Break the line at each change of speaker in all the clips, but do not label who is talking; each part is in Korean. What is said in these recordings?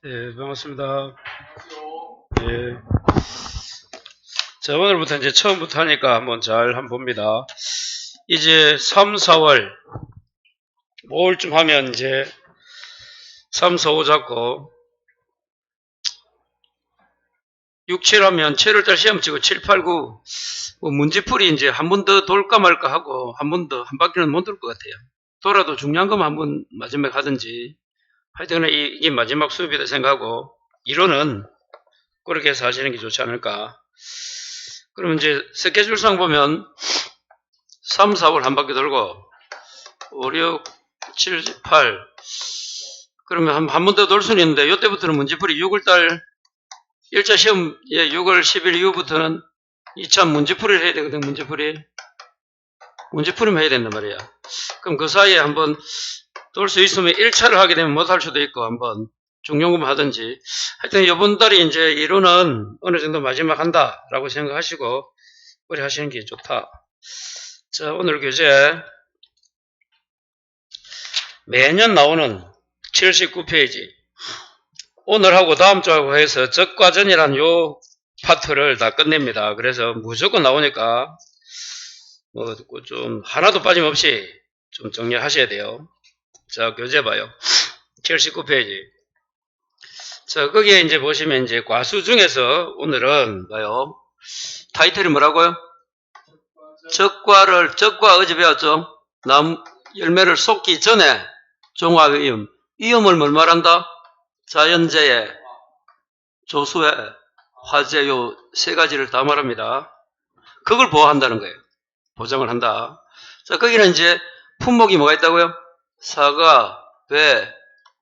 예, 반갑습니다. 예. 자, 오늘부터 이제 처음부터 하니까 한번 봅니다. 이제 3, 4월, 5월쯤 하면 이제 3, 4, 5 잡고, 6, 7 하면 7월달 시험 치고 7, 8, 9, 문제풀이 이제 한 번 더 돌까 말까 하고, 한 바퀴는 못 돌 것 같아요. 돌아도 중요한 것만 한번 마지막에 하든지, 하여튼 이게 마지막 수업이다 생각하고, 이론은 그렇게 해서 하시는 게 좋지 않을까. 그러면 이제 스케줄상 보면 3, 4월 한 바퀴 돌고 5, 6, 7, 8 그러면 한 번 더 돌 수는 있는데 이때부터는 문제풀이 6월달 1차 시험 6월 10일 이후부터는 2차 문제풀이를 해야 되거든. 문제풀이만 해야 된단 말이야. 그럼 그 사이에 한번 돌 수 있으면 1차를 하게 되면 못 할 수도 있고 한번 중용금 하든지 하여튼 이번 달이 이제 이론은 어느 정도 마지막 한다라고 생각하시고 그래 하시는 게 좋다. 자, 오늘 교재 매년 나오는 79페이지 오늘하고 다음 주하고 해서 적과전이라는 요 파트를 다 끝냅니다. 그래서 무조건 나오니까 뭐 좀 하나도 빠짐없이 좀 정리하셔야 돼요. 자, 교재 봐요. 79페이지. 자, 거기에 이제 보시면 이제 과수 중에서 오늘은 봐요. 타이틀이 뭐라고요? 적과 어제 배웠죠? 열매를 쏟기 전에 종합이음. 이음을 뭘 말한다? 자연재해, 조수해, 화재 요 세 가지를 다 말합니다. 그걸 보호한다는 거예요. 보장을 한다. 자, 거기는 이제 품목이 뭐가 있다고요? 사과, 배,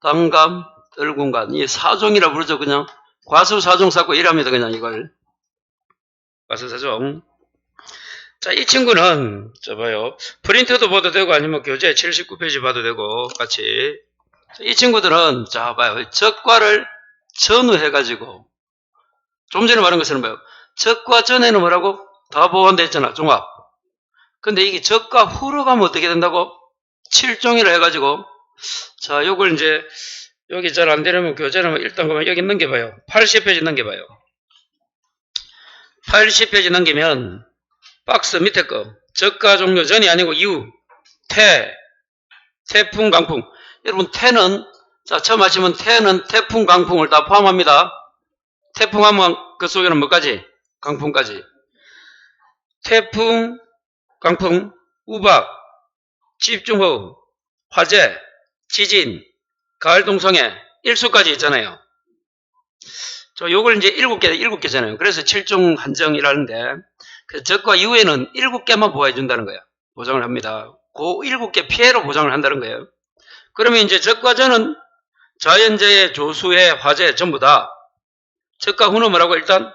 당감, 떨군간. 이 사종이라 부르죠. 그냥 과수, 사종, 삭고 이랍니다. 그냥 이걸. 과수, 사종. 자, 이 친구는 저 봐요. 프린트도 봐도 되고 아니면 교재 79페이지 봐도 되고 같이. 자, 이 친구들은 자 봐요. 적과를 전후해가지고 좀 전에 말한 것처럼 봐요. 적과 전에는 뭐라고? 다 보완되어 있잖아. 종합. 근데 이게 적과 후로 가면 어떻게 된다고? 7종이라 해가지고 자, 요걸 이제 여기 잘 안 되려면 교재는 일단 그러면 여기 넘겨봐요. 80페이지 넘겨봐요. 80페이지 넘기면 박스 밑에 거 적과 종료 전이 아니고 이후 태풍, 강풍. 여러분 태는 자 처음 하시면 태는 태풍, 강풍을 다 포함합니다. 태풍 하면 그 속에는 뭐까지? 강풍까지. 태풍, 강풍, 우박, 집중호우, 화재, 지진, 가을 동성애, 일수까지 있잖아요. 저 요걸 이제 7개잖아요. 그래서 7종 한정이라는데 그 적과 이후에는 7개만 보호해준다는 거예요. 보장을 합니다. 그 7개 피해로 보장을 한다는 거예요. 그러면 이제 적과 전은 자연재해, 조수해, 화재 전부 다 적과 후는 뭐라고 일단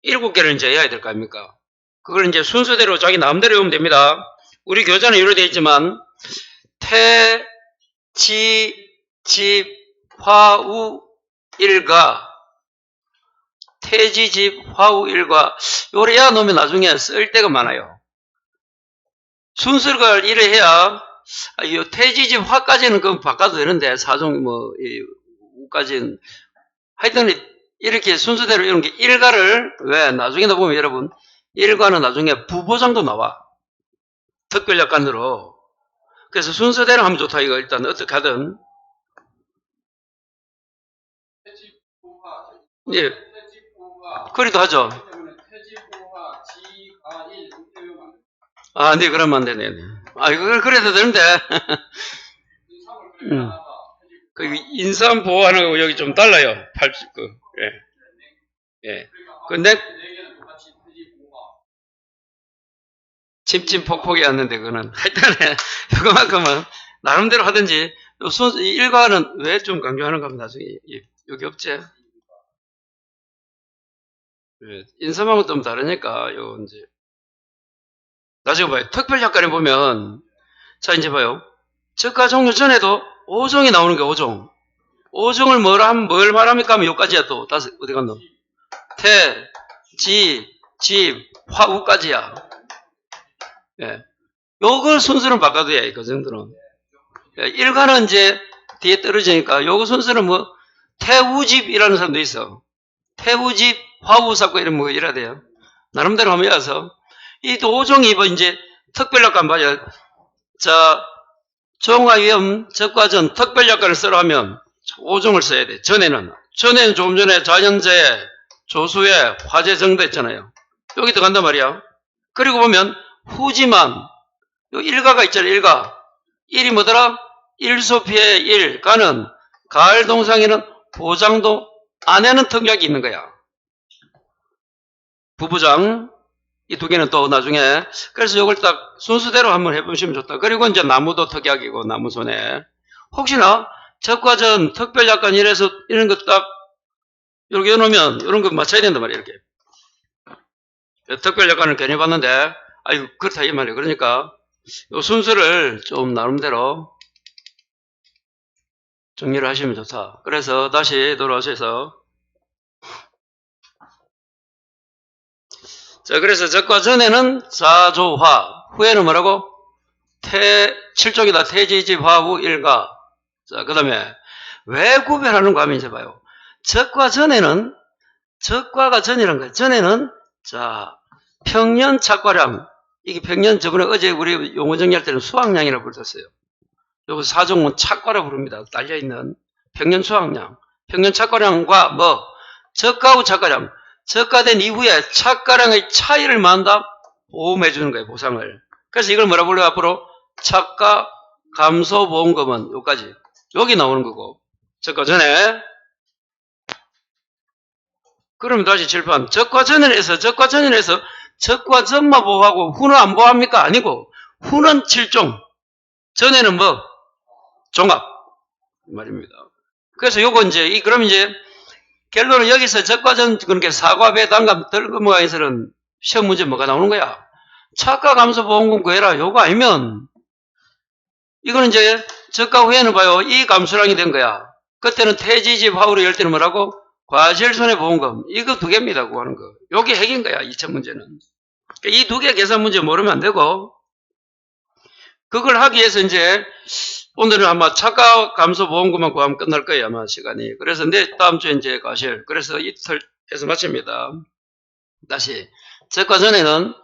7개를 이제 해야 될 거 아닙니까? 그걸 이제 순서대로 자기 마음대로 외우면 됩니다. 우리 교재는 이렇게 되어 있지만 태, 지, 집, 화, 우, 일가 태지집, 화우, 일과 요래야 놓으면 나중에 쓸 데가 많아요. 순서를 이래 해야 요 태지집, 화까지는 그럼 바꿔도 되는데 사종 우까지는 하여튼 이렇게 순서대로 이런 게 일가를 왜 나중에 보면 여러분 일가는 나중에 부보장도 나와. 특별약관으로. 그래서 순서대로 하면 좋다 이거 일단 어떻게 하든 예. 그래도 하죠. 아, 네, 그러면 안 되네. 아, 이걸 그래도 되는데. 그 인삼 보호하는 거고 여기 좀 달라요. 예. 근데 찜찜폭폭이었는데 그거는 하여튼 그만큼은 나름대로 하든지 일과는 왜 좀 강조하는가 하면 나중에 여기 없지. 인삼하고 좀 다르니까 요 이제 나중에 봐요. 특별약관에 보면 자 이제 봐요. 적과 종료 전에도 5종이 나오는 게 5종. 5종을 뭘 말합니까 하면 여기까지야 또 다섯 어디 갔노? 태, 집, 화우까지야. 예. 요걸 순서는 바꿔도 돼, 그 정도는. 예. 일가는 이제 뒤에 떨어지니까 요거 순서는 뭐, 태우집이라는 사람도 있어. 태우집, 화우사건 이런 뭐 이래야 돼요. 나름대로 하면 해서. 이 도종이 뭐 이제 특별약관 봐요. 자, 종화위험 적과전 특별약관을 쓰라 하면 5종을 써야 돼. 전에는 조금 전에 자연재해, 조수해, 화재 정도 했잖아요. 여기 들어간단 말이야. 그리고 보면 후지만 요 일가가 있잖아요. 일가. 일이 뭐더라? 일소피해 일. 가는 가을 동상에는 보장도 안에는 특약이 있는 거야. 부부장. 이 두 개는 또 나중에. 그래서 이걸 딱 순서대로 한번 해보시면 좋다. 그리고 이제 나무도 특약이고, 나무손해. 혹시나 적과전, 특별약관 이래서 이런 거 딱, 이렇게 해놓으면, 이런 거 맞춰야 된단 말이에요, 이렇게. 특별약관을 괜히 봤는데, 아유, 그렇다, 이 말이에요. 그러니까, 이 순서를 좀 나름대로 정리를 하시면 좋다. 그래서 다시 돌아오셔서, 자, 그래서 적과 전에는 사조화, 후에는 뭐라고? 칠종이다. 태지집, 화우, 일가. 자, 그 다음에, 왜 구별하는 거 하면 이제 봐요. 적과 전에는, 적과가 전이라는 거예요. 전에는, 자, 평년 착과량. 이게 평년, 저번에 어제 우리 용어 정리할 때는 수확량이라고 불렀어요. 요거 사종은 착과라고 부릅니다. 딸려있는 평년 수확량. 평년 착과량과 뭐, 적과 후 착과량. 적과된 이후에 착과량의 차이를 만다 보험해 주는 거예요. 보상을. 그래서 이걸 뭐라 불러요? 앞으로 착과 감소 보험금은 여기까지. 여기 나오는 거고. 적과 전에. 그러면 다시 칠판. 적과 전에서 적과 전만 보호하고 후는 안 보호합니까? 아니고 후는 7종. 전에는 뭐? 종합. 말입니다. 그래서 요거 이제 그럼 이제 결론은 여기서 적과전, 그러니까 사과, 배, 단감, 덜금화에서는 시험 문제 뭐가 나오는 거야? 착과 감소 보험금 구해라. 요거 아니면, 이거는 이제 적과 후에는 봐요. 이 감소량이 된 거야. 그때는 태지집, 화우로 열 때는 뭐라고? 과실손해보험금. 이거 두 개입니다. 구하는 거. 요게 핵인 거야. 2차 문제는. 그러니까 이 두 개 계산 문제 모르면 안 되고, 그걸 하기 위해서 이제, 오늘은 아마 착과 감소 보험금만 구하면 끝날 거예요, 아마 시간이. 그래서 다음 주에 이제 가실. 그래서 이틀 해서 마칩니다. 다시. 적과 전에는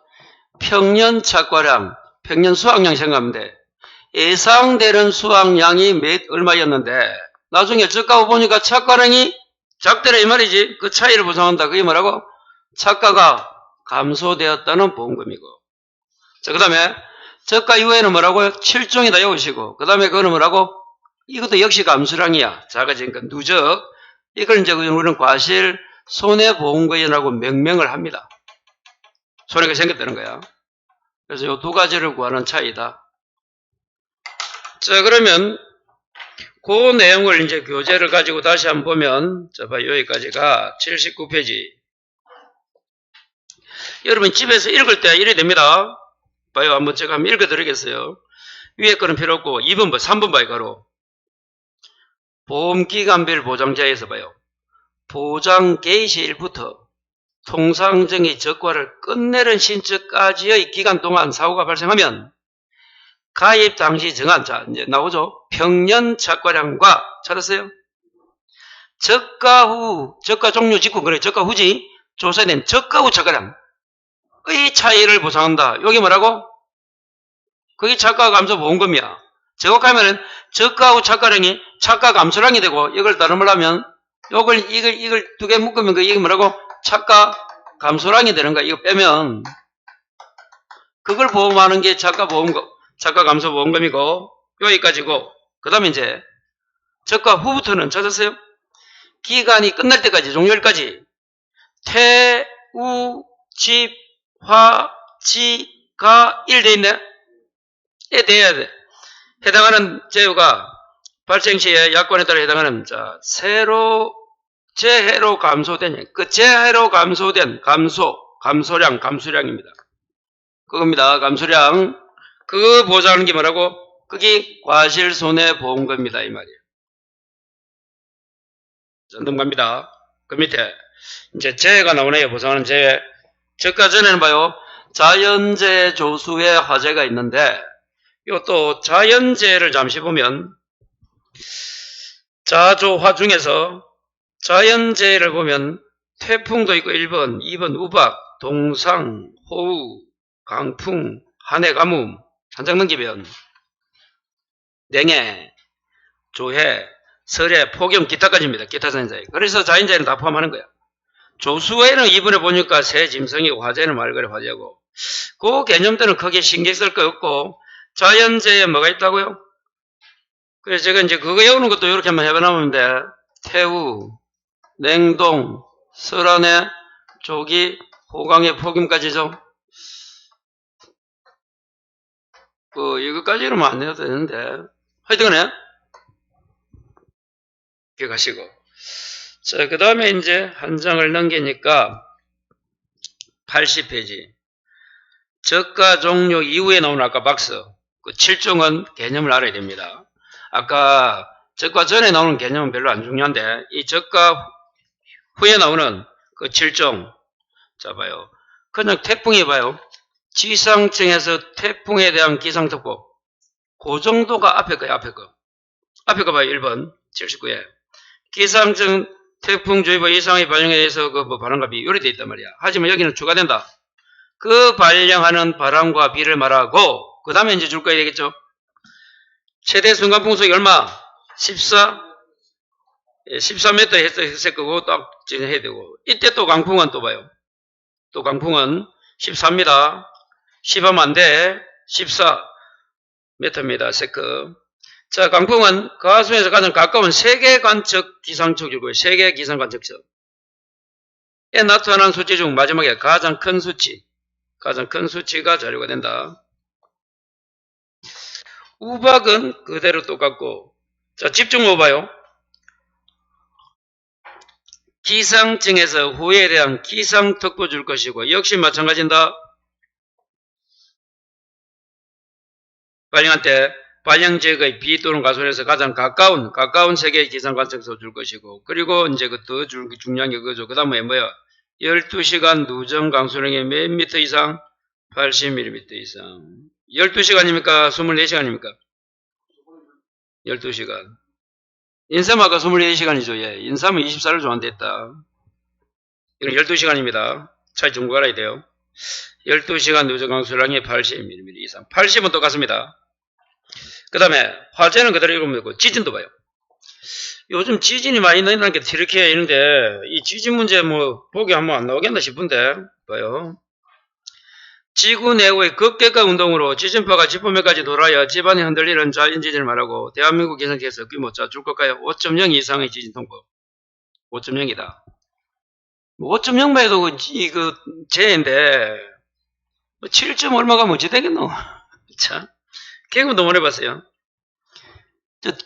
평년 착과량, 평년 수확량 생각하면 돼. 예상되는 수확량이 얼마였는데, 나중에 적과 후 보니까 착과량이 작더라 이 말이지. 그 차이를 보상한다. 그게 뭐라고? 착과가 감소되었다는 보험금이고. 자, 그 다음에 적과 이후에는 뭐라고요? 7종이다 여우시고. 그 다음에 그거는 뭐라고? 이것도 역시 감소량이야. 작아지니까 누적. 이걸 이제 우리는 과실 손해보험금이라고 명명을 합니다. 손해가 생겼다는 거야. 그래서 이 두 가지를 구하는 차이다. 자, 그러면 그 내용을 이제 교재를 가지고 다시 한번 보면, 자, 봐, 여기까지가 79페이지. 여러분 집에서 읽을 때 이래 됩니다. 봐요. 한번 제가 한번 읽어드리겠어요. 위에 거는 필요 없고 2번 봐. 3번 봐요. 가로. 보험기간별 보장자에서 봐요. 보장 개시일부터 통상정의 적과를 끝내는 신청까지의 기간 동안 사고가 발생하면 가입 당시 정한, 자, 이제 나오죠. 평년 착과량과, 찾았어요? 적과 후, 적과 종료 직후, 그래, 적과 후지, 조사된 적과 후 착과량. 의 차이를 보상한다. 여기 뭐라고? 그게 착과 감소 보험금이야. 제곱하면은 적과 후 착과량이 착과 감소량이 되고, 이걸 다른 말 하면, 이걸 두 개 묶으면 이게 뭐라고? 착과 감소량이 되는 거야. 이거 빼면, 그걸 보험하는 게 착과 보험금, 착과 감소 보험금이고, 여기까지고, 그 다음에 이제, 적과 후부터는 찾았어요? 기간이 끝날 때까지, 종료일까지, 태, 우, 집, 화, 지, 가, 일 돼 있네? 에 돼야 돼. 해당하는 재유가 발생 시에 약관에 따라 해당하는, 자, 재해로 감소된, 그 재해로 감소된 감소량입니다. 그겁니다. 감소량. 그거 보장하는 게 뭐라고? 그게 과실손해보험금입니다. 이 말이에요. 자, 넘어갑니다. 그 밑에. 이제 재해가 나오네요. 보상하는 재해. 저가 전에는 봐요. 자연재해 조수의 화재가 있는데, 이것도 자연재해를 잠시 보면, 자조화 중에서 자연재해를 보면 태풍도 있고 1번, 2번 우박, 동상, 호우, 강풍, 한해 가뭄, 한장 넘기면 냉해, 조해, 설해, 폭염, 기타까지입니다. 기타 자연재해. 그래서 자연재해는 다 포함하는 거야. 조수에는 이번에 보니까 새 짐승이고 화재는 말거리 화재고 그 개념들은 크게 신경 쓸 거 없고 자연재해에 뭐가 있다고요? 그래서 제가 이제 그거 외우는 것도 이렇게 한번 해보면 돼. 태우, 냉동, 설한해, 조기, 호강의 폭염까지죠. 이거까지는 안 해도 되는데 하여튼 간에 기억하시고. 자, 그 다음에 이제 한 장을 넘기니까 80페이지. 저가 종료 이후에 나오는 아까 박스. 그 7종은 개념을 알아야 됩니다. 아까 저가 전에 나오는 개념은 별로 안 중요한데, 이 저가 후에 나오는 그 7종. 자, 봐요. 그냥 태풍이 봐요. 지상층에서 태풍에 대한 기상특보. 그 정도가 앞에 거예요, 앞에 거. 앞에 거 봐요, 1번. 79에. 기상청 태풍주의보 이상의 발령에 대해서 바람과 비 요리 되어 있단 말이야. 하지만 여기는 추가된다. 그 발령하는 바람과 비를 말하고, 그 다음에 이제 줄 거야 되겠죠? 최대 순간풍속이 얼마? 14m 했을 거고, 딱 해야 되고. 이때 또 강풍은 또 봐요. 또 강풍은 14입니다. 10하면 안 돼. 14m입니다. 세크. 자, 강풍은 가수에서 가장 가까운 세계 관측 기상청이고요. 세계 기상 관측청. 에 나타난 수치 중 마지막에 가장 큰 수치가 자료가 된다. 우박은 그대로 똑같고. 자, 집중해 봐요. 기상청에서 후에 대한 기상특보 줄 것이고, 역시 마찬가지다. 발령할 때 발령지역의 비 또는 가솔에서 가장 가까운 세계의 기상관측소 줄 것이고, 그리고 이제 그 더 중요한 게 그거죠. 그 다음에 뭐야? 12시간 누정 강수량이 몇 미터 이상? 80mm 이상. 12시간입니까? 24시간입니까? 12시간. 인삼 아까 24시간이죠. 예. 인삼은 24를 조한됐다. 이건 12시간입니다. 차이 좀 알아야 돼요. 12시간 누정 강수량이 80mm 이상. 80은 똑같습니다. 그 다음에 화재는 그대로 읽으면 되고, 지진도 봐요. 요즘 지진이 많이 나는 게 이렇게 있는데, 이 지진 문제 보기 한번 안 나오겠나 싶은데, 봐요. 지구 내의 극격과 운동으로 지진파가 지표면까지 돌아야 집안이 흔들리는 자연지진을 말하고, 대한민국 기상청에서 규모 줄 것까요? 5.0 이상의 지진 통보. 5.0이다. 5.0만 해도 그 재해인데, 7점 얼마가 뭐지 되겠노? 참. 개그도 한번 해봤어요.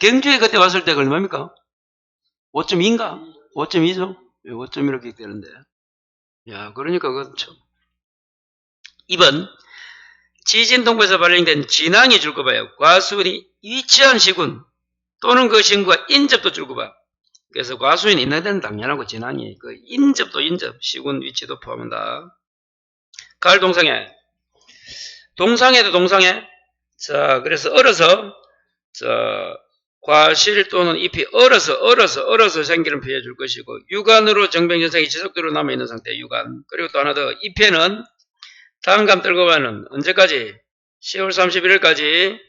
경주에 그때 왔을 때가 얼마입니까? 5.2인가? 5.2죠? 5.1로 기억되는데. 야, 그러니까 그건 참. 2번. 지진통보에서 발령된 진앙이 줄 거 봐요. 과수원이 위치한 시군 또는 그 신고가 인접도 줄 거 봐. 그래서 과수원이 있는 데는 당연하고 진앙이 그 인접, 시군 위치도 포함한다. 가을 동상해. 동상해도 동상해. 자, 그래서 얼어서, 과실 또는 잎이 얼어서 생기는 피해 줄 것이고, 유관으로 정병현상이 지속적으로 남아있는 상태, 유관. 그리고 또 하나 더, 잎에는 단감 떨고가는 언제까지? 10월 31일까지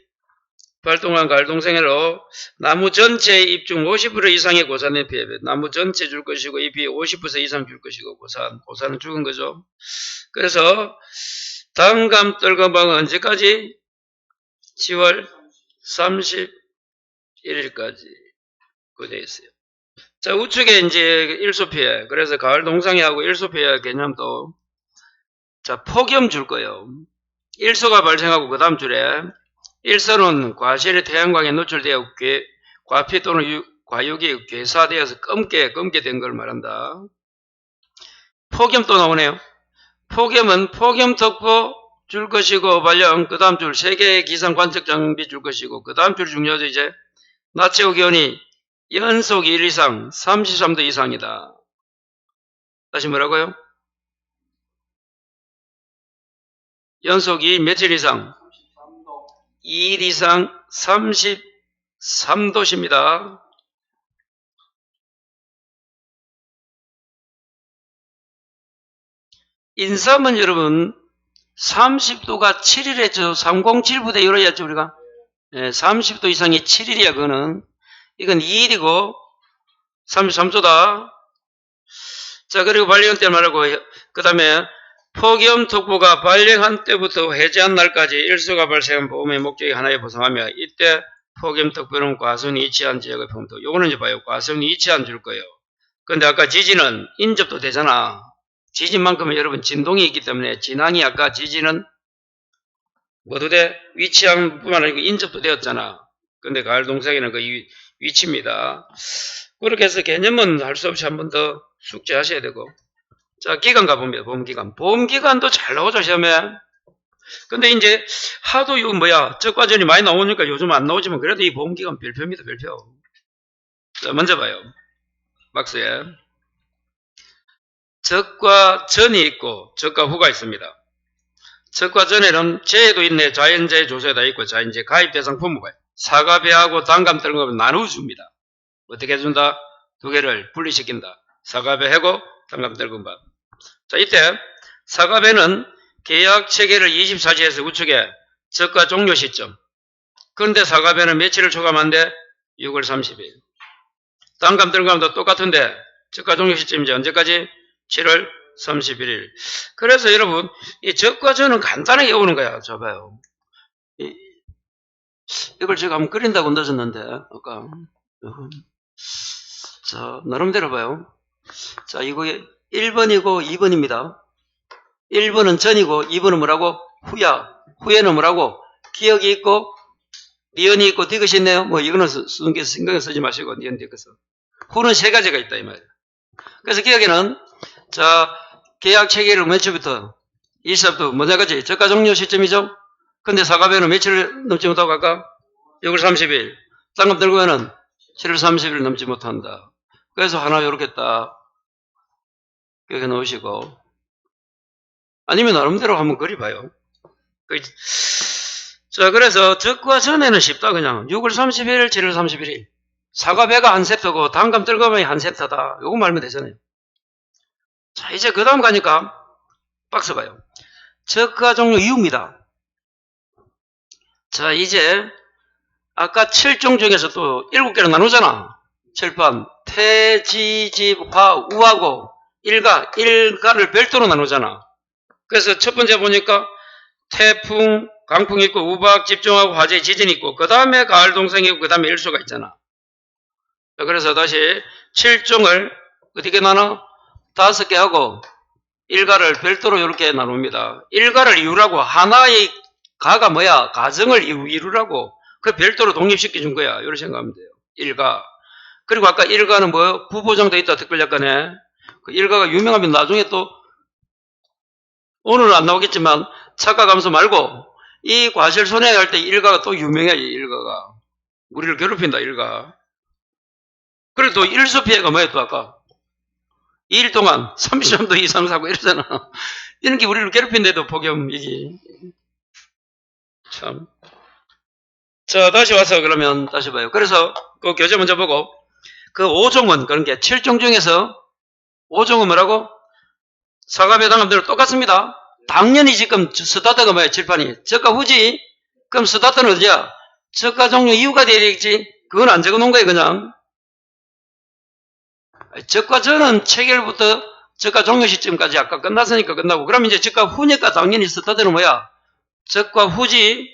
발동한 가을 동생회로 나무 전체의 잎 중 50% 이상의 고산의 피해, 나무 전체 줄 것이고, 잎이 50% 이상 줄 것이고, 고산은 죽은 거죠. 그래서, 단감 떨고방은 언제까지? 10월 31일까지 그되어 있어요. 자, 우측에 이제 일소피해. 그래서 가을 동상회하고 일소피해 개념도 자, 폭염 줄 거예요. 일소가 발생하고 그 다음 줄에 일소는 과실의 태양광에 노출되어 과피 또는 과육이 괴사되어서 검게 된 걸 말한다. 폭염 또 나오네요. 폭염은 폭염특보 줄 것이고, 발령, 그 다음 줄, 세계 기상 관측 장비 줄 것이고, 그 다음 줄 중요하죠, 이제. 낮 최고 기온이 연속 1 이상, 33도 이상이다. 다시 뭐라고요? 연속이 며칠 이상? 2일 이상 33도씨입니다. 인삼은 여러분 30도가 7일에 307부대 이루어졌죠 우리가. 30도 이상이 7일이야 그거는. 이건 2일이고 33도다. 자 그리고 발령 때 말하고 그 다음에 폭염특보가 발령한 때부터 해제한 날까지 일소가 발생한 보험의 목적이 하나에 보상하며 이때 폭염특보는 과수원이 이치한 지역의 평도. 요거는 이제 봐요. 과수원이 이치한 줄 거예요. 근데 아까 지진은 인접도 되잖아. 지진만큼은 여러분 진동이 있기 때문에 진앙이 아까 지진은 뭐도 돼? 위치한 뿐만 아니고 인접도 되었잖아. 근데 가을 동사기는 그 위치입니다. 그렇게 해서 개념은 할 수 없이 한 번 더 숙지하셔야 되고. 자, 기간 가봅니다. 보험기간. 보험기간도 잘 나오죠, 시험에. 근데 이제 하도 이거 적과전이 많이 나오니까 요즘 안 나오지만 그래도 이 보험기간 별표입니다, 별표. 자, 먼저 봐요. 박스에. 적과 전이 있고 적과 후가 있습니다. 적과 전에는 재해도 있네. 자연재해 조서에다 있고 자연재해 가입 대상 품목을 사과배하고 단감 뜨는 걸 나누어줍니다. 어떻게 해준다? 두 개를 분리시킨다. 사과배하고 단감 뜨는 것. 자, 이때 사과배는 계약 체계를 24시에서 우측에 적과 종료 시점. 그런데 사과배는 며칠을 초과한데 6월 30일. 단감 뜨는 것도 똑같은데 적과 종료 시점이 언제까지? 7월 31일. 그래서 여러분 이 적과 전은 간단하게 외우는 거야. 자 봐요. 이걸 제가 한번 그린다고 넣었는데 아까 자 나름대로 봐요. 자 이거 1번이고 2번입니다. 1번은 전이고 2번은 뭐라고? 후야. 후에는 뭐라고? 기억이 있고 니은이 있고 디귿이 있네요. 뭐 이거는 쓰는 게 신경 쓰지 마시고 니은 디귿은. 후는 세 가지가 있다 이 말이에요. 그래서 기억에는 자 계약 체계를 며칠부터 24부터 뭐냐까지 저가 종료 시점이죠. 근데 사과배는 며칠을 넘지 못하고 아까 6월 30일 땅금 들고에는 7월 30일 넘지 못한다. 그래서 하나 요렇게 딱 여기 넣으시고 아니면 나름대로 한번 그려봐요. 자 그래서 적과 전에는 쉽다. 그냥 6월 30일 7월 31일 사과배가 한 셉터고 단감 들고면이 한 셉터다. 요거 말면 되잖아요. 자 이제 그 다음 가니까 박스 봐요. 적과 종료 이유입니다. 자 이제 아까 7종 중에서 또 7개로 나누잖아. 칠판 태, 지, 집, 화, 우하고 일가를 별도로 나누잖아. 그래서 첫 번째 보니까 태풍, 강풍 있고 우박, 집중하고 화재, 지진 있고 그 다음에 가을 동생이고 그 다음에 일소가 있잖아. 자, 그래서 다시 7종을 어떻게 나눠? 5개 하고 일가를 별도로 이렇게 나눕니다. 일가를 이루라고 하나의 가가 뭐야? 가정을 이루라고 그 별도로 독립시켜 준 거야. 이렇게 생각하면 돼요. 일가. 그리고 아까 일가는 뭐요? 부보장돼 있다. 특별약관에. 그 일가가 유명하면 나중에 또 오늘은 안 나오겠지만 착각하면서 말고 이 과실 손해할 때 일가가 또 유명해. 이 일가가. 우리를 괴롭힌다. 일가. 그리고 또 일수 피해가 뭐야? 또 아까 2일 동안 33도 이상 사고 이러잖아. 이런 게 우리를 괴롭힌데도 폭염 이게 참. 자 다시 와서 그러면 다시 봐요. 그래서 그 교재 먼저 보고 그 5종은 그런 게 7종 중에서 5종은 뭐라고? 사과배 단감대로 똑같습니다. 당연히 지금 스타트가 뭐야? 칠판이 저가 후지. 그럼 스타트는 어디야? 저가 종료 이유가 돼야 되겠지. 그건 안 적어놓은 거예요 그냥. 적과 전은 체결부터 적과 종료 시점까지 아까 끝났으니까 끝나고 그럼 이제 적과 후니까 당연히 스타트는 뭐야? 적과 후지.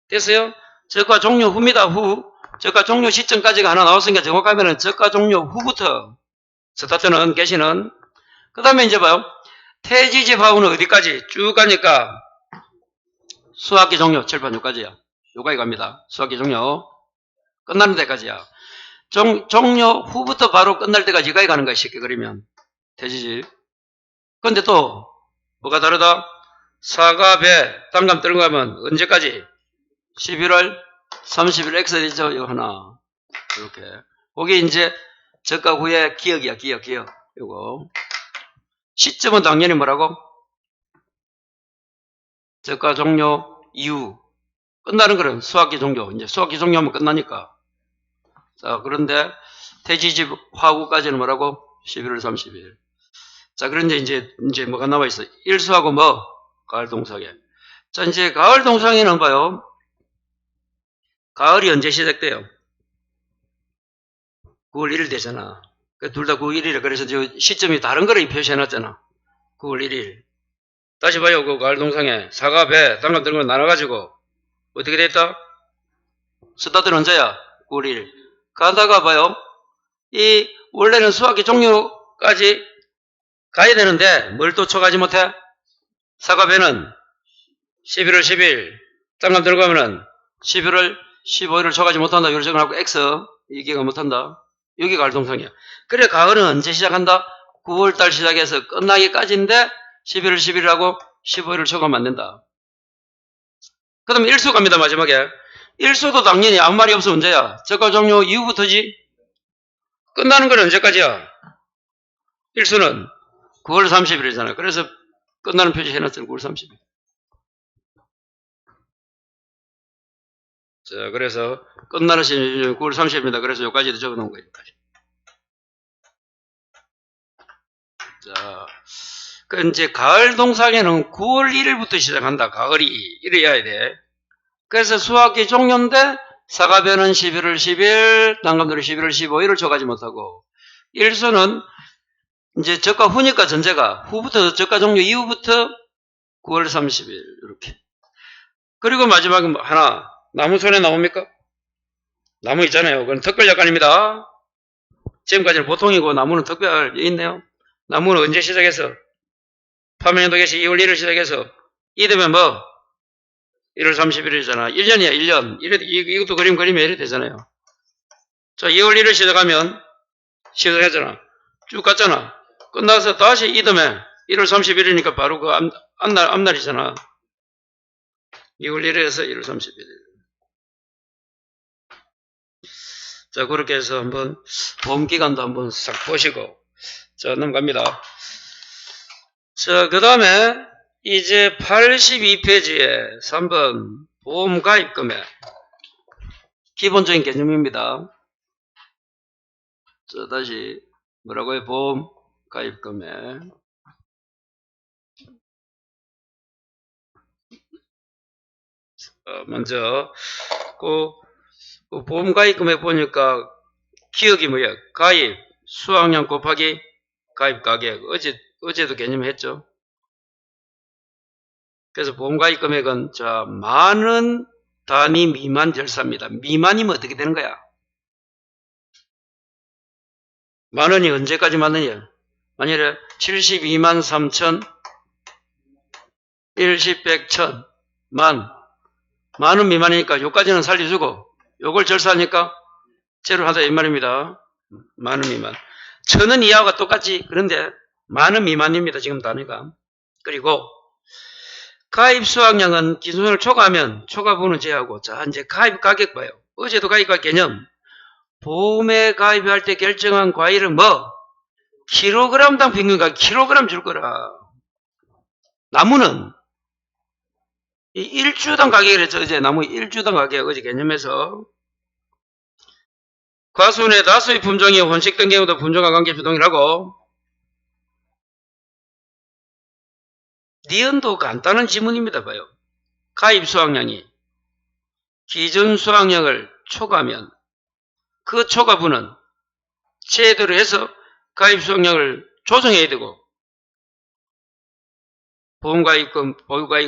됐어요? 적과 종료 후입니다. 후. 적과 종료 시점까지가 하나 나왔으니까 정확하면은 적과 종료 후부터 스타트는 계시는. 그 다음에 이제 봐요. 태지집하고는 어디까지? 쭉 가니까 수학기 종료 칠판 요까지야. 요까지 갑니다. 수학기 종료. 끝나는 데까지야. 종료 후부터 바로 끝날 때까지 여기까지 가는 거야. 쉽게 그리면. 태지집. 근데 또 뭐가 다르다? 사과배 단감 뜨는 거 하면 언제까지? 11월 30일 엑셀이죠. 이거 하나. 이렇게. 거기 이제 적과 후에 기억이야. 기억. 요거. 시점은 당연히 뭐라고? 저가 종료 이후. 끝나는 거는 수학기 종료. 이제 수학기 종료하면 끝나니까. 자, 그런데 태지집 화구까지는 뭐라고? 11월 30일. 자, 그런데 이제 뭐가 남아 있어? 일수하고 뭐? 가을 동상에. 자, 이제 가을 동상에는 봐요. 가을이 언제 시작돼요? 9월 1일 되잖아. 둘 다 9월 1일이라 그래서 저 시점이 다른 거를 표시해놨잖아. 9월 1일. 다시 봐요. 그 가을 동상에 사과, 배, 단감 들은 걸 나눠가지고 어떻게 됐다? 스타트는 언제야? 9월 1일. 가다가 봐요. 이 원래는 수학기 종료까지 가야 되는데 뭘 또 쳐가지 못해? 사과, 배는 11월 10일. 단감 들어가면은 11월 15일을 쳐가지 못한다. 요렇게 적어놓고 X 이기가 못한다. 여기 가을 동상이야. 그래 가을은 언제 시작한다? 9월달 시작해서 끝나기까지인데 11월 10일하고 15일을 적으면 안 된다. 그 다음에 일수 갑니다. 마지막에. 일수도 당연히 아무 말이 없어. 언제야? 저가 종료 이후부터지. 끝나는 건 언제까지야? 일수는 9월 30일이잖아. 그래서 끝나는 표시 해놨잖아. 9월 30일. 자, 그래서 끝나는 시즌 9월 30일입니다. 그래서 여기까지도 적어놓은 거예요. 자, 그 이제 가을 동상에는 9월 1일부터 시작한다. 가을이 이래야 돼. 그래서 수학기 종료인데 사과배는 11월 10일, 단감들은 11월 15일을 줘가지 못하고 일수는 이제 저가 후니까 전제가 후부터 저가 종료 이후부터 9월 30일 이렇게. 그리고 마지막에 하나 나무 손에 나옵니까? 나무 있잖아요. 그건 특별약관입니다. 지금까지는 보통이고 나무는 특별이 있네요. 나무는 언제 시작해서? 파면도 계시 2월 1일 시작해서 이 되면 뭐? 1월 30일이잖아. 1년이야 1년. 이것도 그리면 이래 되잖아요. 자 2월 1일 시작하면 시작하잖아. 쭉 갔잖아. 끝나서 다시 이듬해 1월 30일이니까 바로 그 앞날이잖아. 2월 1일에서 1월 31일. 자, 그렇게 해서 한번 보험 기간도 한번 싹 보시고. 자, 넘어갑니다. 자, 그 다음에 이제 82페이지에 3번 보험 가입 금액. 기본적인 개념입니다. 자, 다시 뭐라고요? 보험 가입 금액. 먼저 그 보험 가입 금액 보니까 기억이 뭐야? 가입 수확량 곱하기 가입 가격. 어제도 개념했죠. 그래서 보험 가입 금액은 자 만원 단위 미만 절사입니다. 미만이면 어떻게 되는 거야? 만원이 언제까지 만원이야? 만약에 72만 3천 10, 100, 1000 만원 미만이니까 요까지는 살려주고 요걸 절사하니까 제로 하자 이 말입니다. 만원 미만. 1000원 이하가 똑같지. 그런데 만원 미만입니다. 지금 단위가. 그리고 가입 수확량은 기준을 초과하면 초과분을 제하고 자 이제 가입 가격 봐요. 어제도 가입 가격 개념. 보험에 가입할 때 결정한 과일은 뭐? 킬로그램당 평균가 킬로그램 줄 거라. 나무는 이 1주당 가격을 했죠. 어제 나무 1주당 가격 어제 개념에서 과수원의 다수의 품종이 혼식된 경우도 품종과 관계 부동일하고 니은도 간단한 지문입니다. 봐요. 가입 수확량이 기준 수확량을 초과하면 그 초과분은 제대로 해서 가입 수확량을 조정해야 되고 보유가입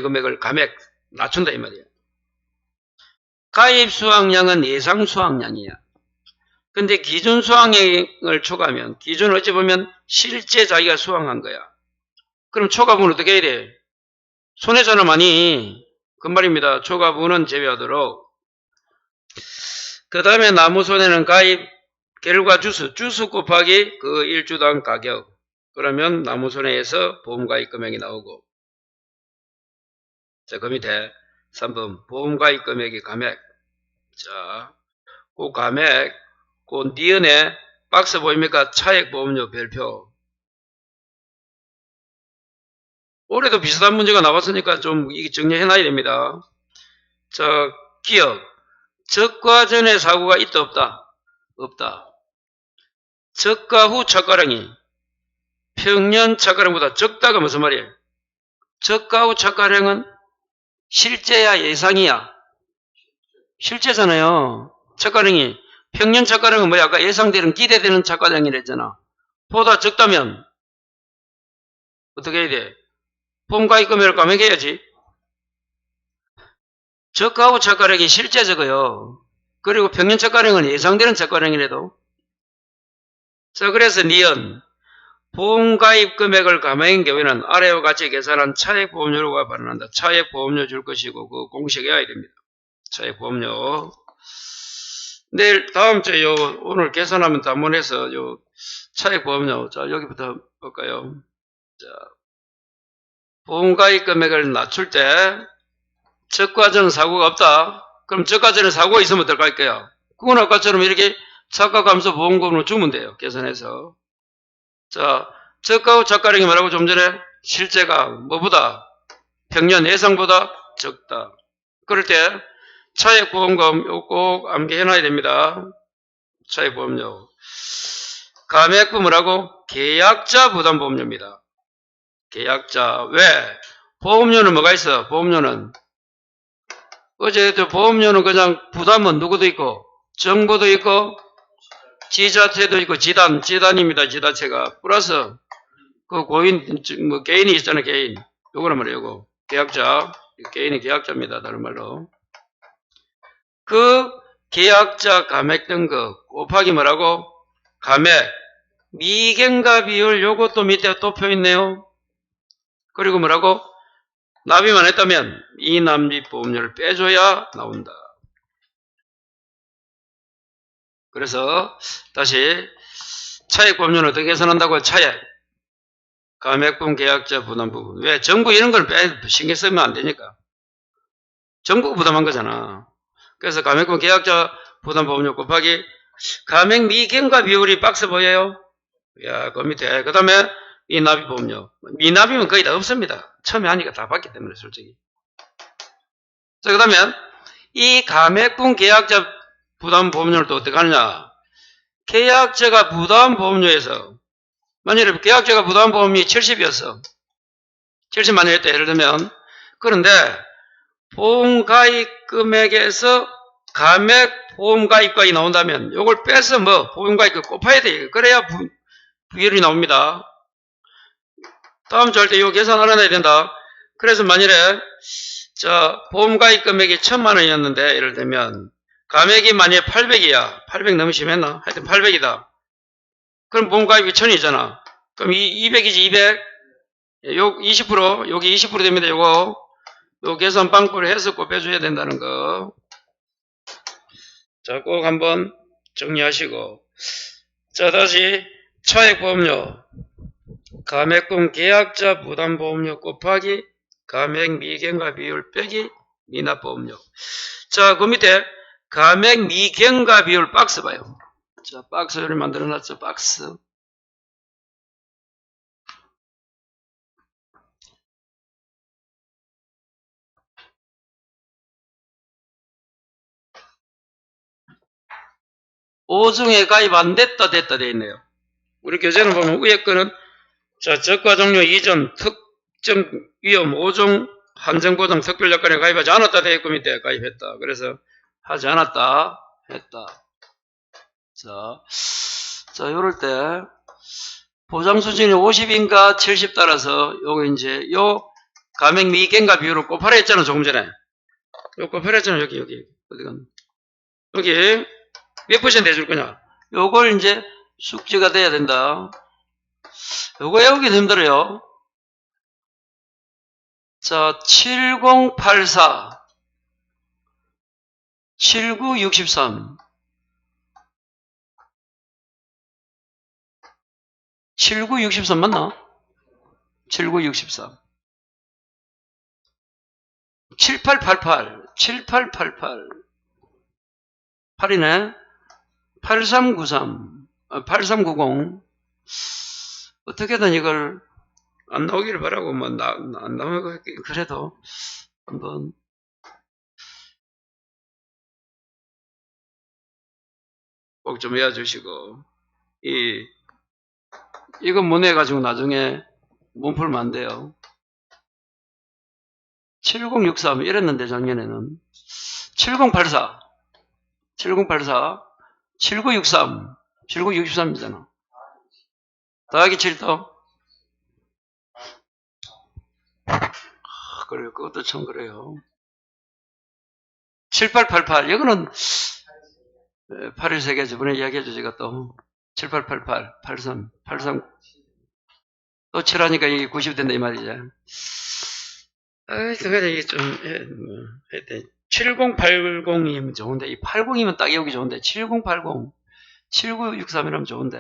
금액을 감액 낮춘다 이 말이에요. 가입 수확량은 예상 수확량이야. 근데 기준 수확량을 초과하면 기준을 어찌 보면 실제 자기가 수확한 거야. 그럼 초과분은 어떻게 해야 돼? 손해잖아 많이. 그 말입니다. 초과분은 제외하도록. 그 다음에 나무 손해는 가입 결과 주수 곱하기 그 1주당 가격. 그러면 나무 손해에서 보험가입 금액이 나오고. 자, 그 밑에 3번 보험가입 금액이 감액. 자, 그 감액, 그 니은에 박스 보입니까? 차액보험료 별표. 올해도 비슷한 문제가 나왔으니까 좀 이게 정리해놔야 됩니다. 자, 기억. 적과 전의 사고가 있다, 없다? 없다. 적과 후 착가량이 평년 착가량보다 적다가 무슨 말이에요? 적과 후 착가량은 실제야, 예상이야? 실제잖아요. 착가량이. 평년 착가량은 뭐야? 아까 예상되는, 기대되는 착가량이랬잖아. 보다 적다면 어떻게 해야 돼? 봄가입금액을 감액해야지. 적하고 착가량이 실제 적어요. 그리고 평년 착가량은 예상되는 착가량이라도. 자, 그래서 니은 보험가입 금액을 감액한 경우에는 아래와 같이 계산한 차액보험료가 발생한다. 차액보험료 줄 것이고 그 공식 외워야 됩니다. 차액보험료. 내일 다음 주에 오늘 계산하면 단문해서 차액보험료. 자, 여기부터 볼까요? 자, 보험가입 금액을 낮출 때 적과 전 사고가 없다. 그럼 적과 전에 사고가 있으면 어떨까 할까요? 그건 아까처럼 이렇게 착가감소 보험금으로 주면 돼요. 계산해서. 자, 적과 후 착가량이 뭐라고 좀 전에? 실제가 뭐보다? 평년 예상보다 적다. 그럴 때 차액보험금 꼭 암기해놔야 됩니다. 차액보험료. 감액부 뭐라고? 계약자 부담보험료입니다. 계약자. 왜? 보험료는 뭐가 있어? 보험료는 어제도 보험료는 그냥 부담은 누구도 있고 정부도 있고 지자체도 있고 지단입니다. 지자체가 플러스 그 고인 뭐 개인이 있잖아요. 개인. 요거는 말이에요. 요거 계약자. 개인이 계약자입니다. 다른 말로. 그 계약자 감액된 거 곱하기 뭐라고? 감액 미경과 비율 요것도 밑에 또 표있네요. 그리고 뭐라고? 납입만 했다면 이 납입보험료를 빼줘야 나온다. 그래서 다시 차액보험료는 어떻게 계산한다고요? 차액. 감액분 계약자 부담 부분. 왜? 정부 이런 걸 신경 쓰면 안 되니까. 정부가 부담한 거잖아. 그래서 감액분 계약자 부담 보험료 곱하기 감액 미경과 비율이 박스 보여요? 야, 그 밑에. 그 다음에 이 납입보험료. 미납이면 거의 다 없습니다. 처음에 하니까 다 받기 때문에 솔직히. 자, 그 다음에 이 감액분 계약자 부담 보험료를 또 어떻게 하느냐. 계약자가 부담 보험료에서 만약에 계약자가 부담 보험이 70이었어. 70만 원이었다 예를 들면. 그런데 보험 가입 금액에서 감액 보험 가입가액이 나온다면 이걸 빼서 뭐 보험 가입 곱해야 돼. 그래야 비율이 나옵니다. 다음 주 할 때 이거 계산 알아내야 된다. 그래서 만일에 자 보험 가입 금액이 1000만 원이었는데 예를 들면 감액이 만약에 800이야. 800 너무 심했나? 하여튼 800이다. 그럼 보험 가입이 1000이잖아. 그럼 이 200이지 200. 요 20% 여기 20% 됩니다. 요거 요 계산 방법을 해서 꼭 빼줘야 된다는 거. 자, 꼭 한번 정리하시고. 자, 다시 차액보험료 감액금 계약자 부담보험료 곱하기 감액 미경과 비율 빼기 미납보험료. 자, 그 밑에 감액 미경과 비율 박스 봐요. 자, 박스를 만들어놨죠. 박스. 오중에 가입 안 됐다 돼 있네요. 우리 교재는 보면 위에 거는 자, 적과 종료 이전 특정 위험 5종 한정보장 특별약관에 가입하지 않았다 되어 있고 밑에 가입했다. 그래서 하지 않았다 했다. 자, 요럴 때 보장 수준이 50인가 70 따라서 요거 이제 요 감액 미경과 비율을 곱하라 했잖아. 조금 전에. 요 곱하라 했잖아. 여기 어디 갔나? 여기 몇 퍼센트 해줄 거냐? 요걸 이제 숙지가 돼야 된다. 요거 외우기 힘들어요. 자, 7084, 7963, 7963 맞나? 7963, 7888, 7888, 8이네. 8393, 8390. 어떻게든 이걸 안 나오기를 바라고, 뭐, 안 나오고, 그래도, 한번, 꼭 좀 외워주시고, 이거 문해가지고 나중에 못 풀면 안 돼요. 7063 이랬는데, 작년에는. 7084, 7084, 7963, 7963이잖아. 더하기 7도. 그래요. 그것도 참 그래요. 7888. 이거는 8일 세계 저번에 이야기해줘. 제가 또 7888, 83, 83. 또 7하니까 이게 90이 된다 이 말이죠. 그래도 이게 좀, 하여튼 7080이면 좋은데, 이 80이면 딱 여기 좋은데, 7080, 7963이라면 좋은데,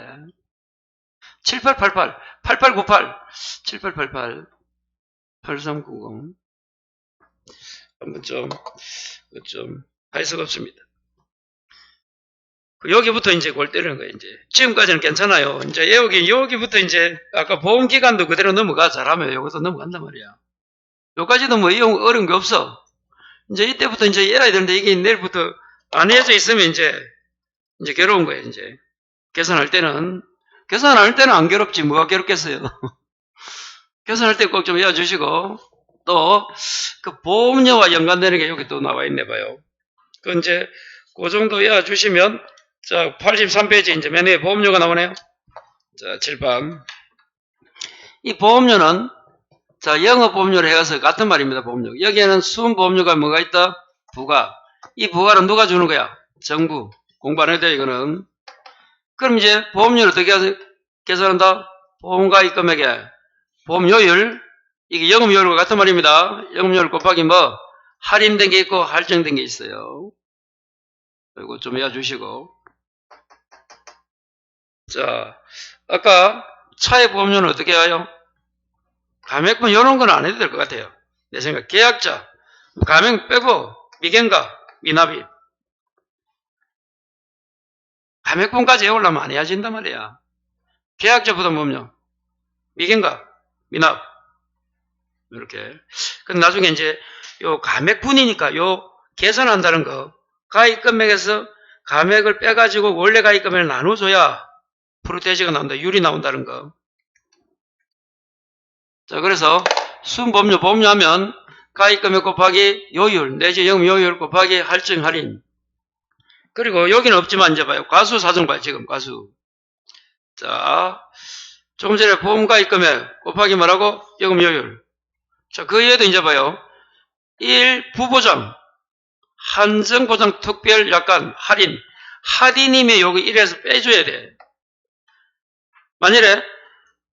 7888, 8898, 7888, 8390. 한번 좀 할 수가 없습니다. 여기부터 이제 골 때리는 거예요, 이제. 지금까지는 괜찮아요. 이제 여기부터 이제, 아까 보험기간도 그대로 넘어가, 잘하면 여기서 넘어간단 말이야. 여기까지도 뭐 어려운 게 없어. 이제 이때부터 이제 알아야 되는데, 이게 내일부터 안 해져 있으면 이제 괴로운 거예요, 이제. 계산할 때는 안 괴롭지, 뭐가 괴롭겠어요. 계산할 때 꼭 좀 외워주시고, 또, 그 보험료와 연관되는 게 여기 또 나와 있네 봐요. 그 이제, 그 정도 외워주시면, 자, 83페이지 이제 맨 위에 보험료가 나오네요. 자, 7번. 이 보험료는, 자, 영업보험료를 해서 같은 말입니다, 보험료. 여기에는 수은보험료가 뭐가 있다? 부가. 이 부가는 누가 주는 거야? 정부. 공부 안 해도 돼, 이거는. 그럼 이제 보험료를 어떻게 계산한다? 보험가입금액에 보험료율, 이게 영업료율과 같은 말입니다. 영업료율 곱하기 뭐? 할인된 게 있고 할증된 게 있어요. 이거 좀 외워주시고. 자, 아까 차의 보험료는 어떻게 해요? 가맹권 이런 건 안 해도 될 것 같아요. 내 생각. 계약자, 가맹 빼고 미갱가, 미납입. 가맹권까지 외우려면 안 해야진단 말이야. 계약자 부담보험료, 미갱가, 미납. 이렇게. 그럼 나중에 이제 요 가맥분이니까 요 계산한다는 거, 가입금액에서 가맥을 빼가지고 원래 가입금액을 나눠줘야 프로테이지가 나온다. 율이 나온다는 거. 자, 그래서 순보험료, 보험료 하면 가입금액 곱하기 요율, 내지 영업요율 곱하기 할증 할인. 그리고 여기는 없지만 이제 봐요. 과수 사정 봐요. 지금 과수. 자, 조금 전에 보험 가입금액 곱하기 뭐라고? 영업요율. 자, 그 이외에도 이제 봐요. 1. 부보장, 한정보장 특별 약간 할인. 할인이면 여기 1에서 빼줘야 돼. 만일에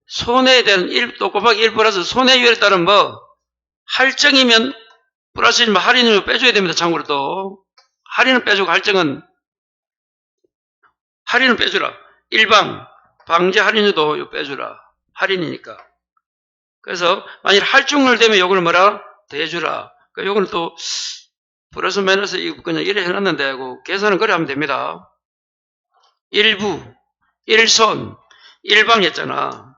손해에 대한 1 또 곱하기 1 플러스 손해율에 따른 뭐 할증이면 플러스이면 할인을 빼줘야 됩니다. 참고로 또 할인은 빼주고 할증은 할인을 빼주라. 일방 방제 할인율도 빼주라. 할인이니까. 그래서 만일 할증률 되면 요걸 뭐라? 대주라. 그러니까 요거는 또 플러스 마이너스 그냥 이래 해놨는데 계산은 그래 하면 됩니다. 일부, 일손, 일방 했잖아.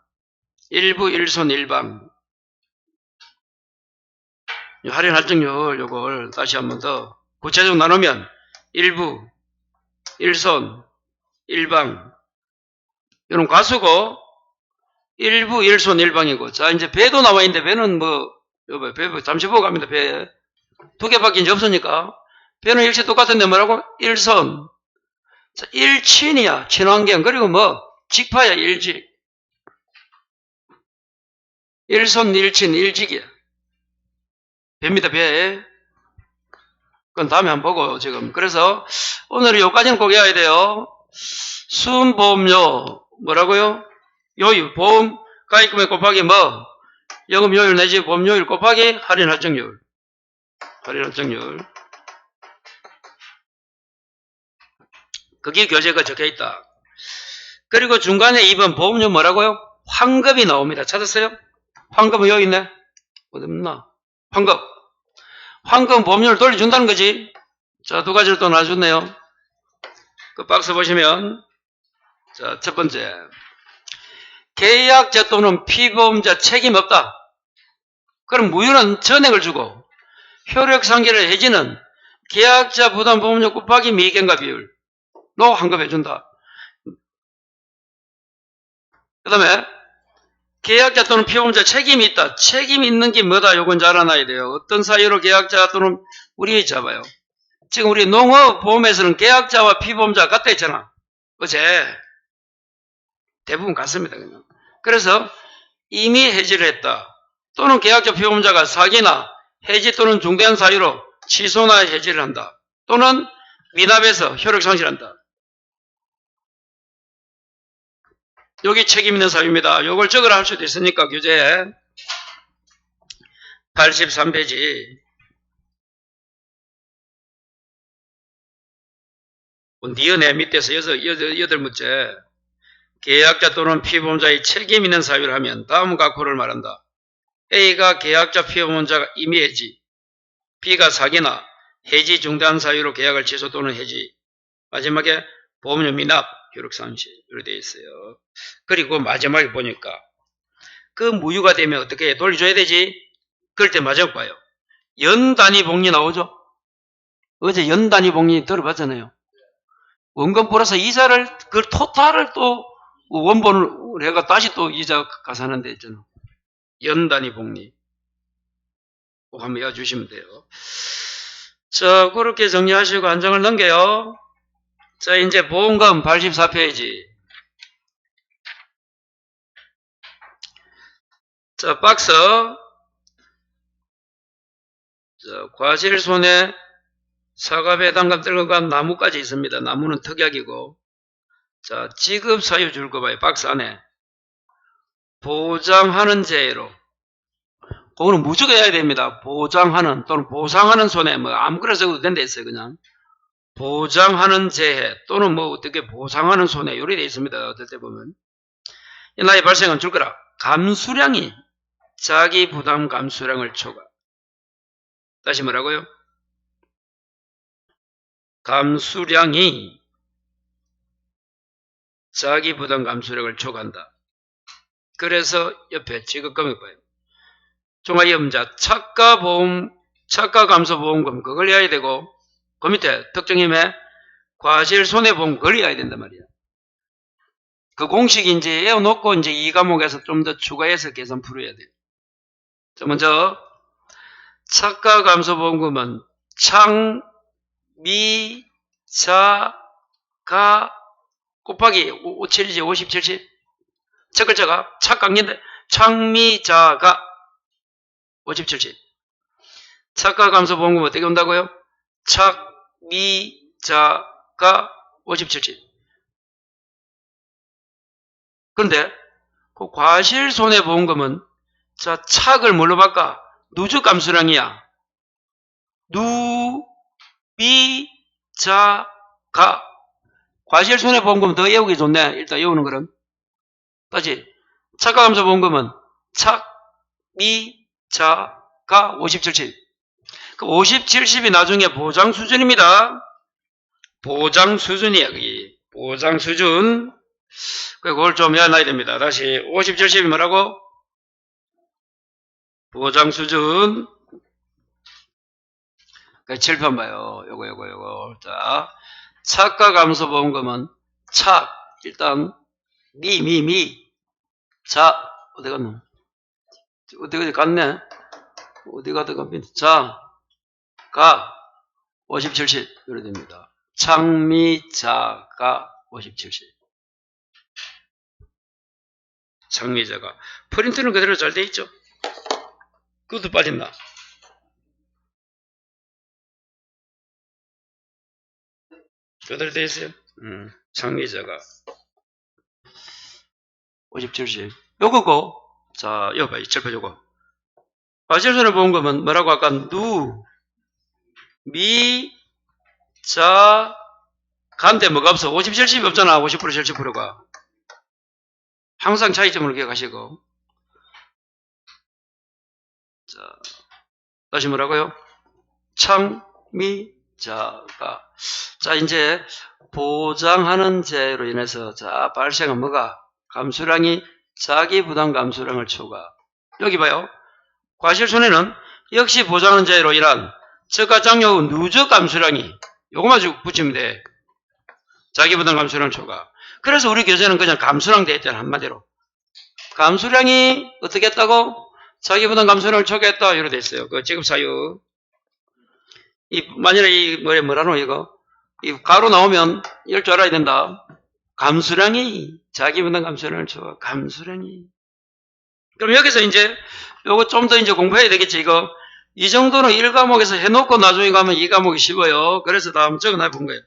일부, 일손, 일방. 할인 할증률 요걸 다시 한 번 더 구체적으로 나누면 일부, 일손, 일방. 이런 과수고 일부, 일손, 일방이고. 자, 이제 배도 나와 있는데 배는 뭐 여보, 배 잠시 보고 갑니다. 배. 두 개밖에 이제 없으니까. 배는 역시 똑같은데 뭐라고? 일선. 자, 일친이야. 친환경. 그리고 뭐? 직파야. 일직. 일손, 일친, 일직이야. 배입니다. 배. 그건 다음에 한번 보고 지금. 그래서 오늘은 여기까지는 꼭 외워야 돼요. 수음보험료. 뭐라고요? 요율. 보험 가입금액 곱하기 뭐? 영업요율 내지 보험료율 곱하기 할인할증률. 할인할증률. 거기에 교재가 적혀있다. 그리고 중간에 2번 보험료 뭐라고요? 환급이 나옵니다. 찾았어요? 환급은 여기 있네. 어디 있나? 환급. 환급은 보험료를 돌려준다는 거지. 자, 두 가지를 또 놔줬네요. 그 박스 보시면 자, 첫 번째 계약자 또는 피보험자 책임 없다. 그럼 무효는 전액을 주고 효력상계를 해지는 계약자 부담보험료 곱하기 미익경과 비율로 환급해준다. 그 다음에 계약자 또는 피보험자 책임이 있다. 책임이 있는 게 뭐다? 요건 잘 알아놔야 돼요. 어떤 사유로 계약자 또는 우리 잡아요. 지금 우리 농업보험에서는 계약자와 피보험자가 같다 했잖아. 어제 대부분 같습니다. 그냥. 그래서 이미 해지를 했다. 또는 계약자 피보험자가 사기나 해지 또는 중대한 사유로 취소나 해지를 한다. 또는 미납해서 효력 상실한다. 여기 책임 있는 사유입니다. 요걸 적으라 할 수도 있으니까 교재에 83페이지 니은의 밑에서 여덟 문제 계약자 또는 피보험자의 책임 있는 사유를 하면 다음 각호를 말한다. A가 계약자 피보험자가 이미 해지, B가 사기나 해지 중단 사유로 계약을 취소 또는 해지, 마지막에 보험료 미납, 효력상실로 되어 있어요. 그리고 마지막에 보니까 그 무효가 되면 어떻게 해? 돌려줘야 되지? 그럴 때 마지막 봐요. 연단위 복리 나오죠? 어제 연단위 복리 들어봤잖아요. 원금 플러스 이자를 그 토탈을 또 원본을 해가 다시 또 이자 가산한 데 있잖아. 연단위 복리 꼭 한번 외워주시면 돼요. 자, 그렇게 정리하시고 한 장을 넘겨요. 자, 이제 보험금 84페이지. 자, 박스. 자, 과실손해, 사과배, 단감, 뜰감감, 나무까지 있습니다. 나무는 특약이고. 자, 지급사유 줄 거 봐요. 박스 안에. 보장하는 재해로. 그거는 무조건 해야 됩니다. 보장하는 또는 보상하는 손해, 뭐 아무거나 써도 된다 했어요. 그냥. 보장하는 재해 또는 뭐 어떻게 보상하는 손해 요리 되어 있습니다. 어떨 때 보면. 나의 발생은 줄 거라. 감수량이 자기 부담 감수량을 초과. 다시 뭐라고요? 감수량이 자기 부담 감수량을 초과한다. 그래서 옆에 지급금액 봐요. 종합이험자 착가감소보험금 그걸 해야 되고 그 밑에 특정임에 과실손해보험 그걸 해야 된단 말이야. 그 공식 이제 외워놓고 이제 이 과목에서 좀 더 추가해서 계산 풀어야 돼요. 자, 먼저 착가감소보험금은 창미자가 곱하기 57이지 50, 70 첫 글자가 착강인데 창미자가 50, 70 착가감소보험금 어떻게 온다고요? 착미자가 50, 70 그런데 그 과실손해보험금은 자 착을 뭘로 바꿔? 누적감수량이야. 누비자가 과실손해보험금 더 외우기 좋네. 일단 외우는 거는 다시 착가감소보험금은 착미자가 50, 70 그 50, 70이 나중에 보장수준입니다. 보장수준이야. 그게 보장수준. 그걸 좀 외워놔야 됩니다. 다시 50, 70이 뭐라고? 보장수준. 7편 봐요. 요거. 자, 착가감소보험금은 착 일단 자 어디 갔노? 어디 갔네? 어디 갔다가 자 가 50, 70 이래 됩니다. 창미자가 50, 70 창미자가 프린트는 그대로 잘 돼 있죠? 그것도 빠졌나? 그대로 돼 있어요? 창미자가 50, 70 요거고 자 이거 봐. 7편 요거 과실손해보험금은 뭐라고 아까 간데 뭐가 없어? 50, 70이 없잖아. 50%, 70%가. 항상 차이점을 기억하시고. 자, 다시 뭐라고요? 창미자가. 자, 이제 보장하는 재로 인해서 자 발생한 뭐가? 감수량이 자기 부담 감소량을 초과. 여기 봐요. 과실손해는 역시 보장하는 자유로 인한 저가장려 후 누적 감소량이 요거만 쭉 붙이면 돼. 자기 부담 감소량 초과. 그래서 우리 교재는 그냥 감소량 돼 있잖아, 한마디로. 감소량이 어떻게 했다고? 자기 부담 감소량을 초과했다. 이렇게 돼 있어요. 그 지급사유. 만일에 뭐라노, 이거? 이 가로 나오면 이럴 줄 알아야 된다. 감소량이 자기 부담 감소량을 초과. 감소량이. 그럼 여기서 이제 요거 좀 더 이제 공부해야 되겠지, 이거. 이 정도는 1과목에서 해놓고 나중에 가면 2과목이 쉬워요. 그래서 다음 적어놔 본 거예요.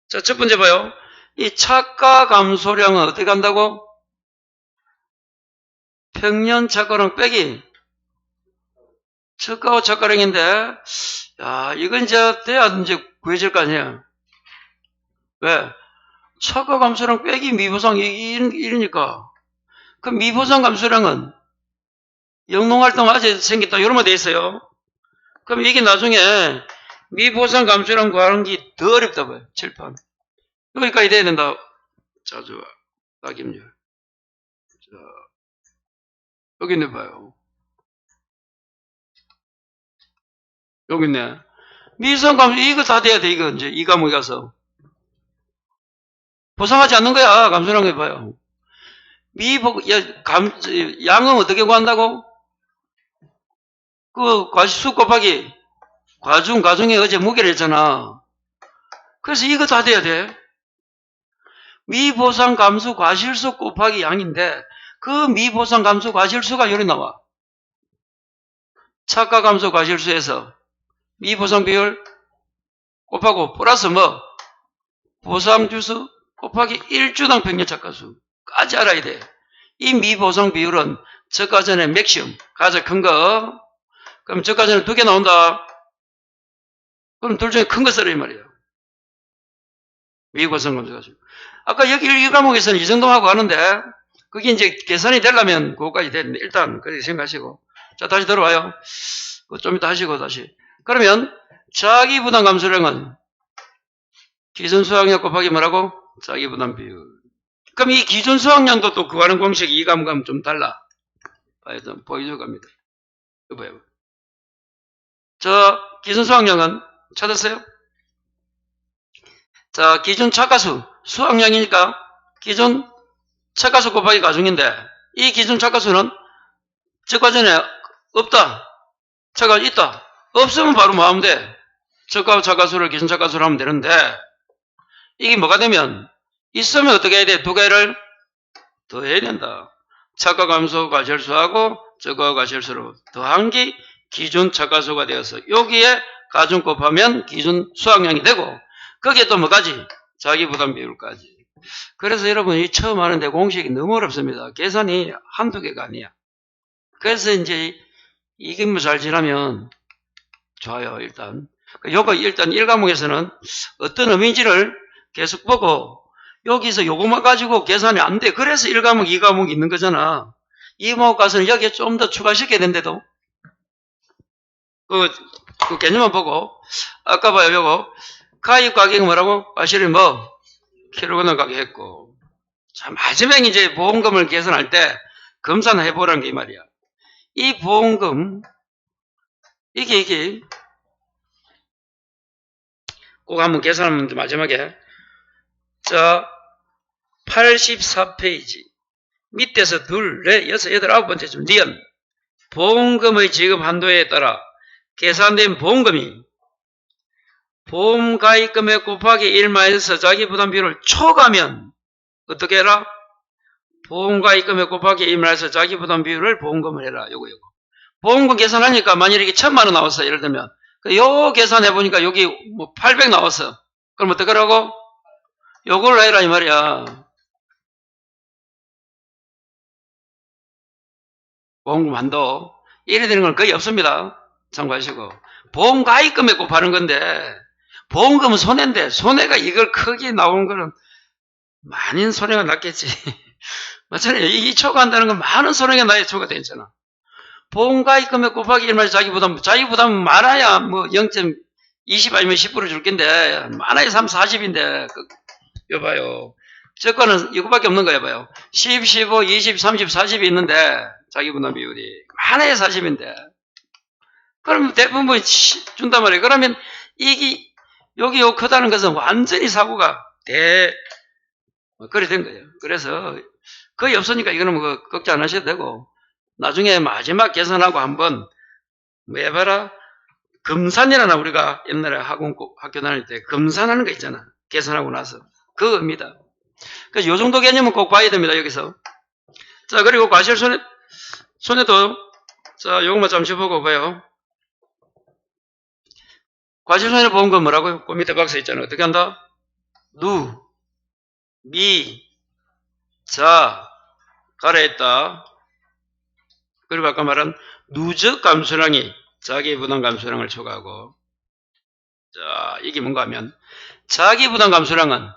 자, 첫 번째 봐요. 이 차가 감소량은 어떻게 한다고? 평년 차가량 빼기. 차가와 차가량인데, 야, 이건 이제 돼야 이제 구해질 거 아니야. 왜? 차가 감소량 빼기 미보상 이러니까. 그럼 미보상 감소량은 영농활동 아재 생겼다. 이러면 돼 있어요. 그럼 이게 나중에 미보상 감소량 구하는 게 더 어렵다고요. 칠판. 여기까지 돼야 된다. 자, 좋아. 낙임률. 자, 여기 있네 봐요. 여기 있네. 미보상 감소, 이거 다 돼야 돼. 이거 이제 이 과목에 가서. 보상하지 않는 거야. 감소량 해봐요. 양은 어떻게 구한다고? 그 과실수 곱하기 과중에 어제 무게를 했잖아. 그래서 이거 다 돼야 돼. 미보상 감수 과실수 곱하기 양인데 그 미보상 감수 과실수가 여기 나와. 차가 감수 과실수에서 미보상 비율 곱하고 플러스 뭐? 보상주수 곱하기 1주당 평균 차가수까지 알아야 돼. 이 미보상 비율은 저가전의 맥시멈, 가장 큰 거. 그럼 저가전에 2개 나온다. 그럼 둘 중에 큰 거 써라 이 말이야. 미보상 감수가지고. 아까 여기 1과목에서는 이 정도 하고 가는데 그게 이제 계산이 되려면 그거까지 되는데 일단 그렇게 생각하시고. 자, 다시 들어와요. 좀 이따 하시고 다시. 그러면 자기 부담 감소량은 기준 수확량 곱하기 뭐라고? 자기 부담 비율. 그럼 이 기준 수확량도 또 구하는 공식이 이 과목하면 좀 달라. 하여튼 보여줄 겁니다. 이거 봐요. 저 기준 수확량은 찾았어요? 자, 기준 차가수 수확량이니까 기준 차가수 곱하기 가중인데 이 기준 차가수는 적과전에 없다. 차가 있다. 없으면 바로 뭐 하면 돼? 적과 차가수를 기준 차가수로 하면 되는데 이게 뭐가 되면 있으면 어떻게 해야 돼? 두 개를 더해야 된다. 차가 감소 과실수하고 적과 과실수로 더한 게 기준 차가수가 되어서 여기에 가중 곱하면 기준 수확량이 되고 거기에 또 뭐까지? 자기 부담 비율까지. 그래서 여러분이 처음 하는데 공식이 너무 어렵습니다. 계산이 한두 개가 아니야. 그래서 이제 이게 뭐 잘 지나면 좋아요, 일단. 요거 일단 1과목에서는 어떤 의미인지를 계속 보고 여기서 요것만 가지고 계산이 안 돼. 그래서 1과목, 2과목이 있는 거잖아. 2과목 가서는 여기에 좀 더 추가시켜야 된대도. 그 개념만 보고 아까 봐요, 요거. 가입 가격이 뭐라고? 과실이 뭐? 킬로그램 가격 했고. 자, 마지막에 이제 보험금을 계산할 때 검사는 해보라는 게 이 말이야. 이 보험금, 이게 꼭 한번 계산하면 마지막에. 자, 84페이지. 밑에서 둘, 넷, 여섯, 여덟, 아홉 번째쯤 니은. 보험금의 지급 한도에 따라 계산된 보험금이 보험가입금액 곱하기 1마이너스 자기부담 비율을 초과하면 어떻게 해라? 보험가입금액 곱하기 1마이너스 자기부담 비율을 보험금을 해라. 요거. 보험금 계산하니까 만약에 이게 1000만원 나왔어. 예를 들면. 요 계산해보니까 여기 뭐 800 나왔어. 그럼 어떡하라고? 요걸로 해라 이 말이야. 보험금 한도. 이래 되는 건 거의 없습니다. 참고하시고. 보험가입금액 곱하는 건데 보험금은 손해인데 손해가 이걸 크게 나오는 거는 많은 손해가 났겠지. 맞잖아요. 이 초과한다는 건 많은 손해가 나야 초과돼 있잖아. 보험가입금액 곱하기 1마이너스 자기부담은 많아야 뭐 0.20 아니면 10% 줄 건데 많아야 30, 40인데 여봐요. 저가는 이거밖에 없는 거야 봐요. 10, 15, 20, 30, 40이 있는데 자기분담 비율이 만에 40인데 그럼 대부분 준단 말이에요. 그러면 이게 여기 요 크다는 것은 완전히 사고가 그래 된 거예요. 그래서 거의 없으니까 이거는 뭐 걱정 안 하셔도 되고 나중에 마지막 계산하고 한번 뭐 해봐라. 금산이라나 우리가 옛날에 학교 다닐 때 금산하는 거 있잖아. 계산하고 나서 그겁니다. 그래서 요 정도 개념은 꼭 봐야 됩니다. 여기서. 자, 그리고 과실손해도 자, 요것만 잠시 보고 봐요. 과실손해 보는 건 뭐라고요? 그 밑에 박스 있잖아요. 어떻게 한다? 누, 미, 자, 가려있다. 그리고 아까 말한 누적 감소량이 자기 부담 감소량을 초과하고, 자, 이게 뭔가 하면, 자기 부담 감소량은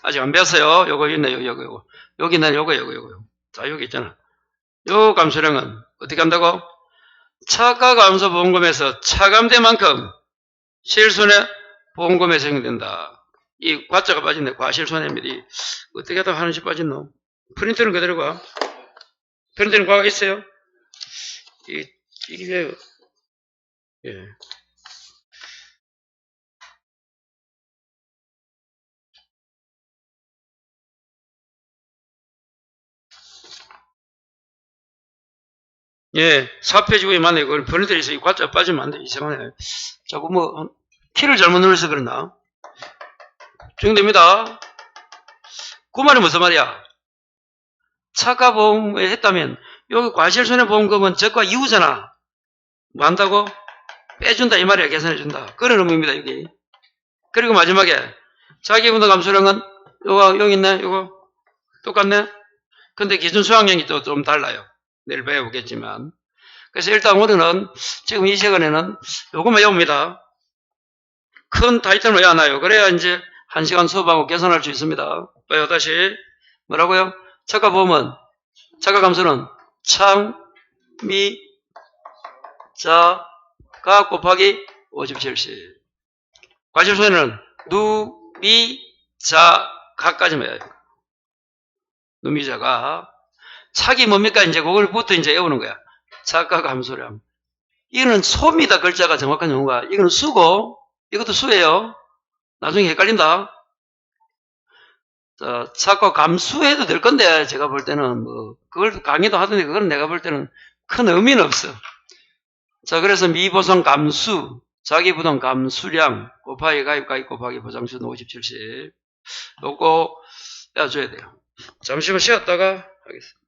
아직 안 배웠어요. 요거 있네, 요거. 여기 있네, 요거. 자, 여기 있잖아. 요 감소량은 어떻게 한다고? 차가 감소 보험금에서 차감된 만큼 실손해 보험금에 적용된다. 이 과자가 빠진네. 과실손해입니다. 어떻게 하다 하나씩 빠졌노? 프린터는 그대로 가. 프린터는 과가 있어요. 이게 예. 예, 4페이지 후에 만약에 그걸 프린터에 있어. 이 과자 빠지면 안 돼. 이상하네. 자꾸 뭐 키를 잘못 눌러서 그러나. 적용됩니다. 그 말이 무슨 말이야? 차가 보험에 했다면 여기 과실손해보험금은 적과 이후잖아. 뭐 한다고? 빼준다 이 말이야. 계산해준다. 그런 의미입니다. 여기. 그리고 마지막에 자기부담 감소량은 여기 있네. 요거 똑같네. 근데 기준 수학량이 또 좀 달라요. 내일 배워보겠지만. 그래서 일단 오늘은 지금 이 시간에는 요것만 외웁니다. 큰 타이틀은 왜 안 와요? 그래야 이제 1시간 수업하고 계산할 수 있습니다. 또요 다시 뭐라고요? 차가 보험은 차가 감소는 창, 미, 자, 가 곱하기 57시. 과실손해는 누, 미, 자, 가까지만 해요. 누, 미, 자가. 차기 뭡니까? 이제 그걸부터 이제 외우는 거야. 차가 감소량. 이거는 소입니다. 글자가 정확한 용어가. 이거는 수고, 이것도 수예요. 나중에 헷갈린다. 자, 차가 감수해도 될 건데, 제가 볼 때는 뭐, 그걸 강의도 하던데, 그건 내가 볼 때는 큰 의미는 없어. 자, 그래서 미보상 감수, 자기부담 감수량, 곱하기 가입 곱하기 보장수는 57씩. 요거 빼줘야 돼요. 잠시만 쉬었다가 하겠습니다.